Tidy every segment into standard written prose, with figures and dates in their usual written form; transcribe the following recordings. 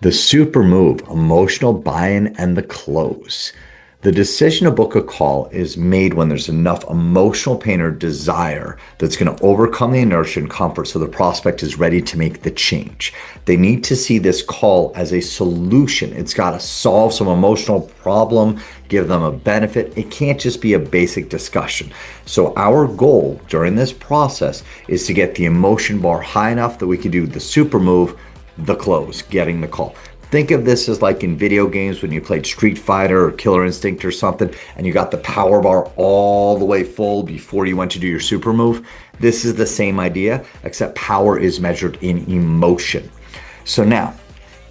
The super move, emotional buy-in, and the close. The decision to book a call is made when there's enough emotional pain or desire that's going to overcome the inertia and comfort so the prospect is ready to make the change. They need to see this call as a solution. It's got to solve some emotional problem, give them a benefit. It can't just be a basic discussion. So our goal during this process is to get the emotion bar high enough that we can do the super move, the close, getting the call. Think of this as like in video games when you played Street Fighter or Killer Instinct or something, and you got the power bar all the way full before you went to do your super move. This is the same idea, except power is measured in emotion. So now,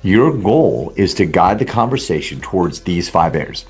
your goal is to guide the conversation towards these 5 areas.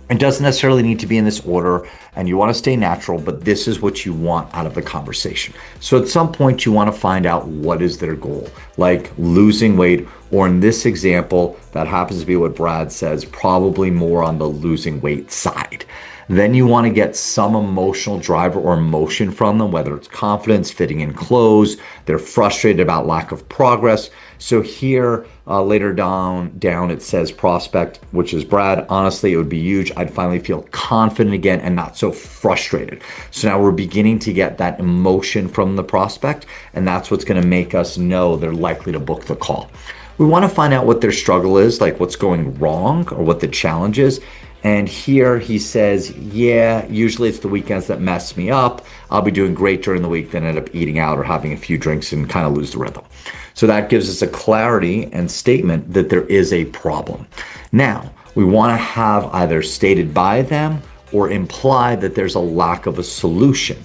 It doesn't necessarily need to be in this order, and you want to stay natural, but this is what you want out of the conversation. So at some point, you want to find out what is their goal, like losing weight, or in this example, that happens to be what Brad says, probably more on the losing weight side. Then you want to get some emotional driver or emotion from them, whether it's confidence, fitting in clothes, they're frustrated about lack of progress. So here, later down it says prospect, which is Brad. Honestly, it would be huge. I'd finally feel confident again and not so frustrated. So now we're beginning to get that emotion from the prospect, and that's what's going to make us know they're likely to book the call. We want to find out what their struggle is, like what's going wrong or what the challenge is. And here he says, yeah, usually it's the weekends that mess me up. I'll be doing great during the week, then end up eating out or having a few drinks and kind of lose the rhythm. So that gives us a clarity and statement that there is a problem. Now, we want to have either stated by them or implied that there's a lack of a solution.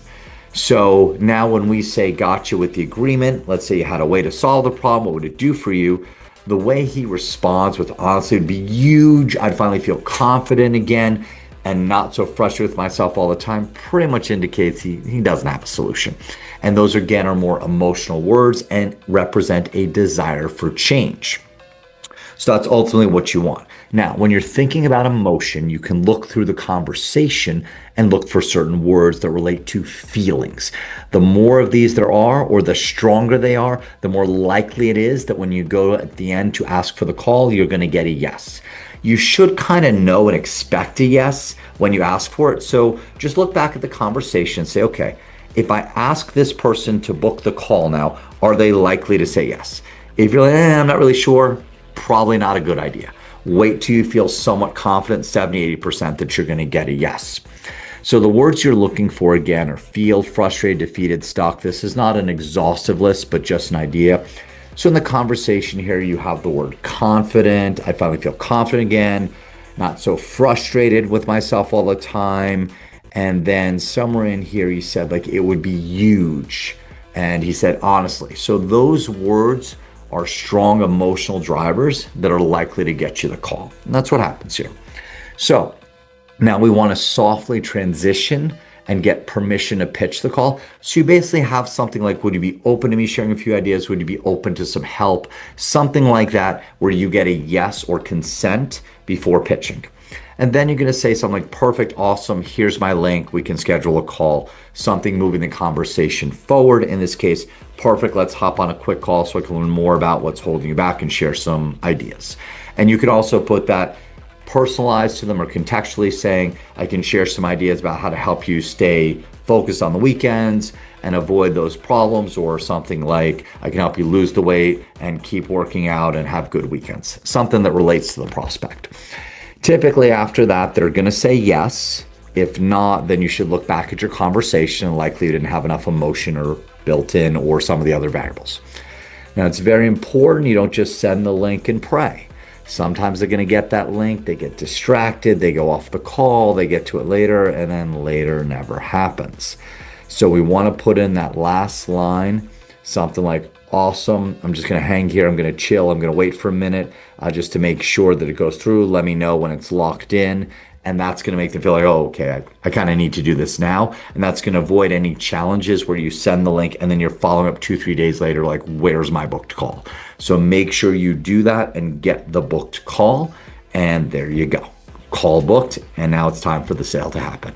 So now when we say gotcha with the agreement, let's say you had a way to solve the problem, what would it do for you? The way he responds with honestly would be huge. I'd finally feel confident again and not so frustrated with myself all the time. Pretty much indicates he doesn't have a solution. And those again are more emotional words and represent a desire for change. So that's ultimately what you want. Now, when you're thinking about emotion, you can look through the conversation and look for certain words that relate to feelings. The more of these there are, or the stronger they are, the more likely it is that when you go at the end to ask for the call, you're going to get a yes. You should kind of know and expect a yes when you ask for it. So just look back at the conversation and say, okay, if I ask this person to book the call now, are they likely to say yes? If you're like, I'm not really sure, probably not a good idea. Wait till you feel somewhat confident, 70, 80% that you're going to get a yes. So the words you're looking for again are feel, frustrated, defeated, stuck. This is not an exhaustive list, but just an idea. So in the conversation here, you have the word confident. I finally feel confident again, not so frustrated with myself all the time. And then somewhere in here, you said like it would be huge. And he said, honestly. So those words are strong emotional drivers that are likely to get you the call. And that's what happens here. So now we want to softly transition and get permission to pitch the call. So you basically have something like, would you be open to me sharing a few ideas? Would you be open to some help? Something like that where you get a yes or consent before pitching. And then you're going to say something like, perfect, awesome, here's my link, we can schedule a call, something moving the conversation forward. In this case, perfect, let's hop on a quick call so I can learn more about what's holding you back and share some ideas. And you could also put that personalized to them or contextually saying, I can share some ideas about how to help you stay focused on the weekends and avoid those problems, or something like, I can help you lose the weight and keep working out and have good weekends, something that relates to the prospect. Typically after that, they're going to say yes. If not, then you should look back at your conversation and likely you didn't have enough emotion or built in or some of the other variables. Now, it's very important you don't just send the link and pray. Sometimes they're going to get that link, they get distracted, they go off the call, they get to it later, and then later never happens. So we want to put in that last line, something like, awesome, I'm just going to hang here, I'm going to chill, I'm going to wait for a minute just to make sure that it goes through. Let me know when it's locked in. And that's going to make them feel like, oh, okay, I kind of need to do this now. And that's going to avoid any challenges where you send the link and then you're following up 2-3 days later, like, where's my booked call? So make sure you do that and get the booked call. And there you go. Call booked. And now it's time for the sale to happen.